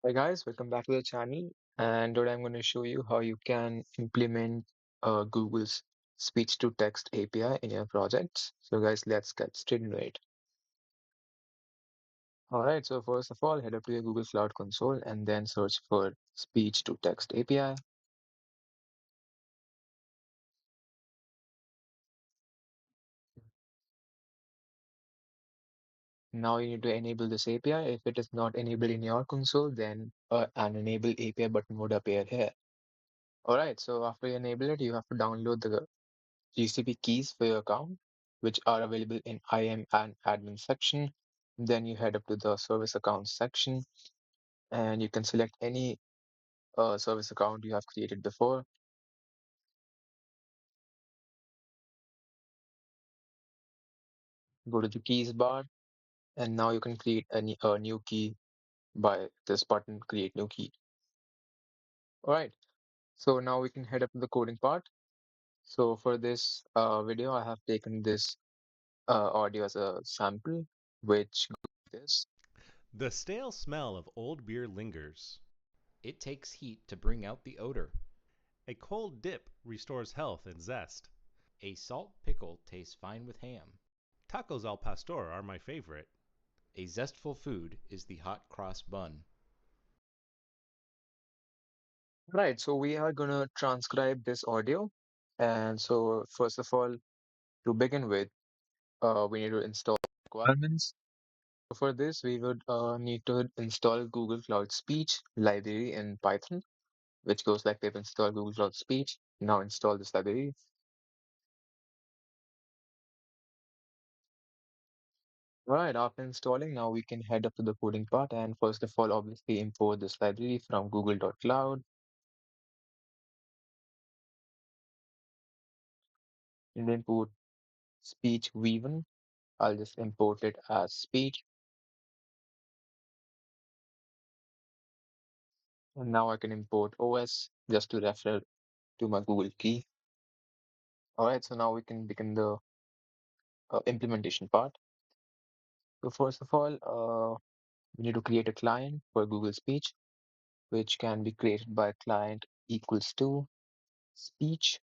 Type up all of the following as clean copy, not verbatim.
Hi guys, welcome back to the channel. And today I'm going to show you how you can implement Google's speech to text API in your projects. So guys, let's get straight into it. All right, so first of all, head up to your Google Cloud Console and then search for speech to text API. Now you need to enable this API. If it is not enabled in your console, then an enable API button would appear here. All right, so after you enable it, you have to download the GCP keys for your account, which are available in IAM and admin section. Then you head up to the service accounts section and you can select any service account you have created before. Go to the keys bar and now you can create a new key by this button, create new key. All right, so now we can head up to the coding part. So for this video, I have taken this audio as a sample, which goes like this. The stale smell of old beer lingers. It takes heat to bring out the odor. A cold dip restores health and zest. A salt pickle tastes fine with ham. Tacos al pastor are my favorite. A zestful food is the hot cross bun. Right, so we are gonna transcribe this audio. And so first of all, to begin with, we need to install requirements. So for this, we would need to install Google Cloud Speech library in Python, which goes like they've installed Google Cloud Speech. Now install this library. All right, after installing, now we can head up to the coding part. And first of all, obviously import this library from google.cloud and then import speech v1. I'll just import it as speech. And now I can import OS just to refer to my Google key. All right, so now we can begin the implementation part. So first of all, we need to create a client for Google Speech, which can be created by client equals to speech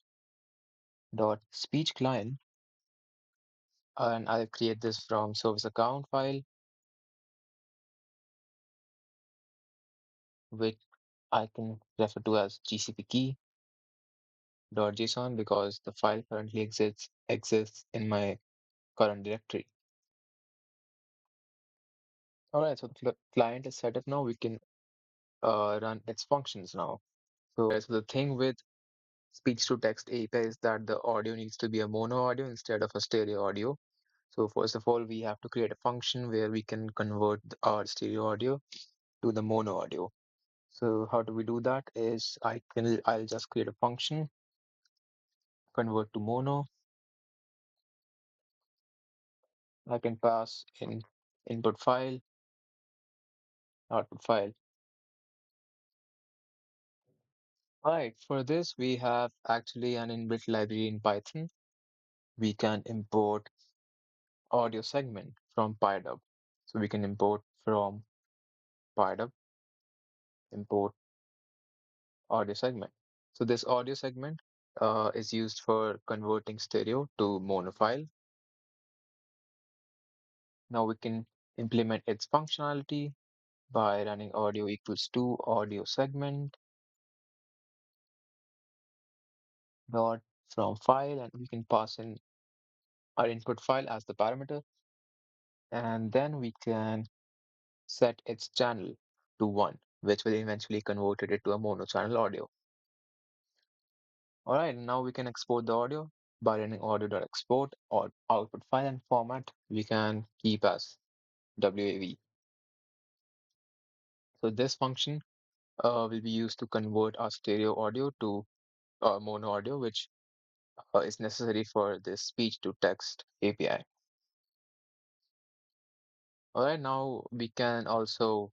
dot speech client, and I'll create this from service account file, which I can refer to as GCP key dot JSON because the file currently exists in my current directory. All right, so the client is set up now. We can run its functions now. So the thing with speech to text API is that the audio needs to be a mono audio instead of a stereo audio. So first of all, we have to create a function where we can convert our stereo audio to the mono audio. So how do we do that is I'll just create a function, convert to mono. I can pass in input file, output file. All right, for this we have actually an inbuilt library in Python. We can import audio segment from PyDub. So we can import from PyDub, import audio segment. So this audio segment is used for converting stereo to mono file. Now we can implement its functionality by running audio equals to audio segment dot from file, and we can pass in our input file as the parameter, and then we can set its channel to 1, which will eventually convert it to a mono channel audio. All right, now we can export the audio by running audio.export or output file and format we can keep as WAV. So this function will be used to convert our stereo audio to mono audio, which is necessary for this speech to text API. All right, now we can also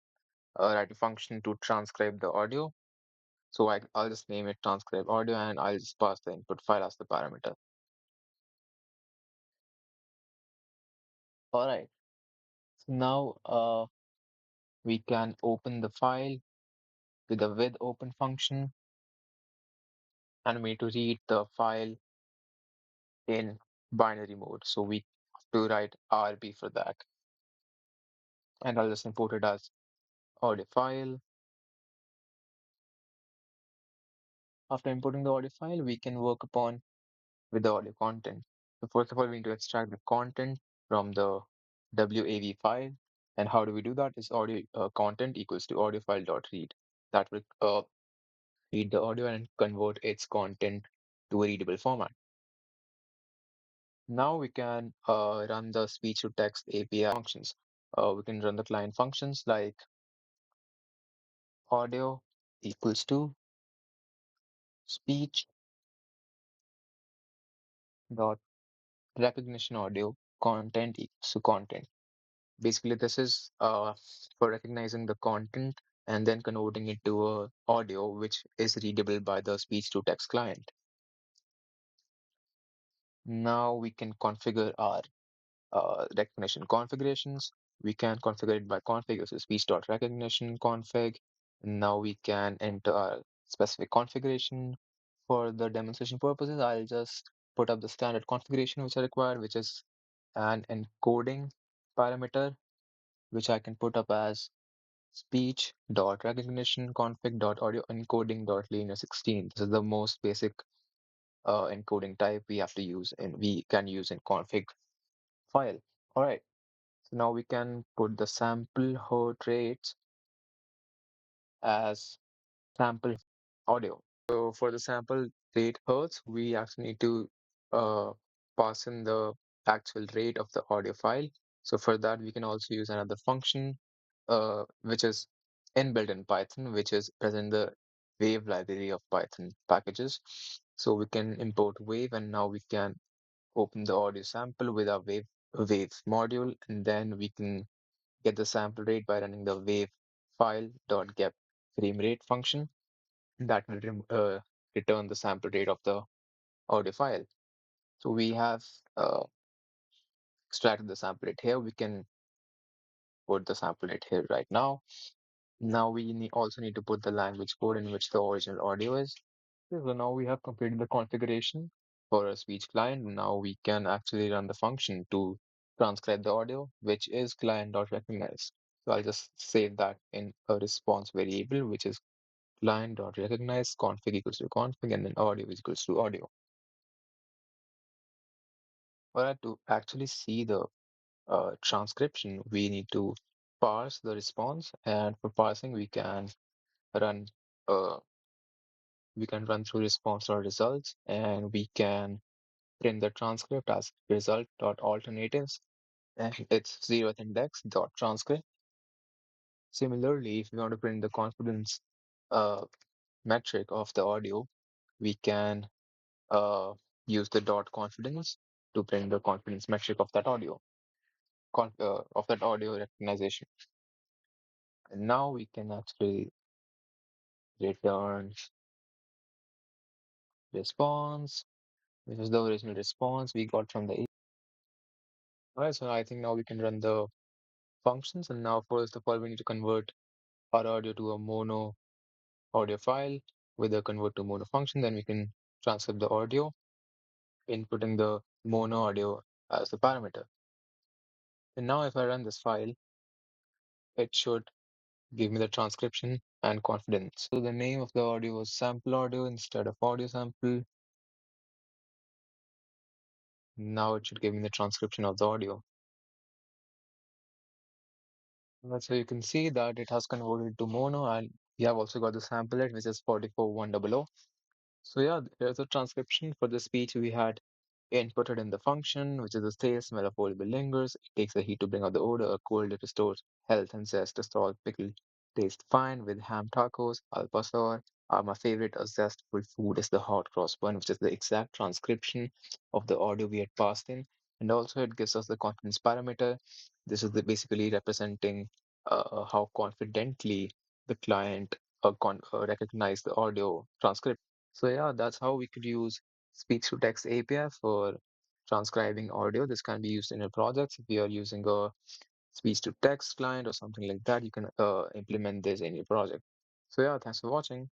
write a function to transcribe the audio. So I'll just name it transcribe audio and I'll just pass the input file as the parameter. All right, so now we can open the file with the with open function, and we need to read the file in binary mode. So we have to write RB for that. And I'll just import it as audio file. After importing the audio file, we can work upon with the audio content. So first of all, we need to extract the content from the WAV file. And how do we do that? Is audio content equals to audio file dot read. That will read the audio and convert its content to a readable format. Now we can run the speech to text API functions. We can run the client functions like audio equals to speech dot recognition audio content equals to content. Basically, this is for recognizing the content and then converting it to a audio which is readable by the speech to text client. Now we can configure our recognition configurations. We can configure it by config, so speech.recognition config. Now we can enter our specific configuration. For the demonstration purposes, I'll just put up the standard configuration which I require, which is an encoding parameter, which I can put up as speech.recognition config.audio encoding.linear16. This is the most basic encoding type we have to use and we can use in config file. All right. So now we can put the sample hertz rates as sample audio. So for the sample rate hertz, we actually need to uh, pass in the actual rate of the audio file. So for that, we can also use another function, which is inbuilt in Python, which is present in the wave library of Python packages. So we can import wave, and now we can open the audio sample with our wave module, and then we can get the sample rate by running the wave file.get frame rate function that will return the sample rate of the audio file. So we have uh, extracted the sample rate here. We can put the sample rate here right now. Now we also need to put the language code in which the original audio is. So now we have completed the configuration for a speech client. Now we can actually run the function to transcribe the audio, which is client.recognize. So I'll just save that in a response variable, which is client.recognize config equals to config and then audio is equals to audio. For that to actually see the transcription, we need to parse the response, and for parsing, run uh, we can run through response or results, and we can print the transcript as result.alternatives, and it's zeroth index dot transcript. Similarly, if we want to print the confidence uh, metric of the audio, we can uh, use the dot confidence to print the confidence metric of that audio recognition. And now we can actually return response, which is the original response we got from the A. Alright, so I think now we can run the functions. And now first of all, we need to convert our audio to a mono audio file with a convert to mono function. Then we can transcribe the audio, inputting the mono audio as the parameter. And now if I run this file, it should give me the transcription and confidence. So the name of the audio was sample audio instead of audio sample. Now it should give me the transcription of the audio. So you can see that it has converted to mono, and we have also got the sample rate, which is 44100. So yeah, here's a transcription for the speech we had inputted in the function, which is the taste, smell of old lingers. It takes the heat to bring out the odor, a cold it restores health and zest. The salt pickle taste fine with ham tacos, al pastor. My favorite zestful food is the hot cross bun, which is the exact transcription of the audio we had passed in. And also it gives us the confidence parameter. This is basically representing how confidently the client recognize the audio transcript. So yeah, that's how we could use speech to text API for transcribing audio. This can be used in your projects. If you are using a speech to text client or something like that, you can implement this in your project. So yeah, thanks for watching.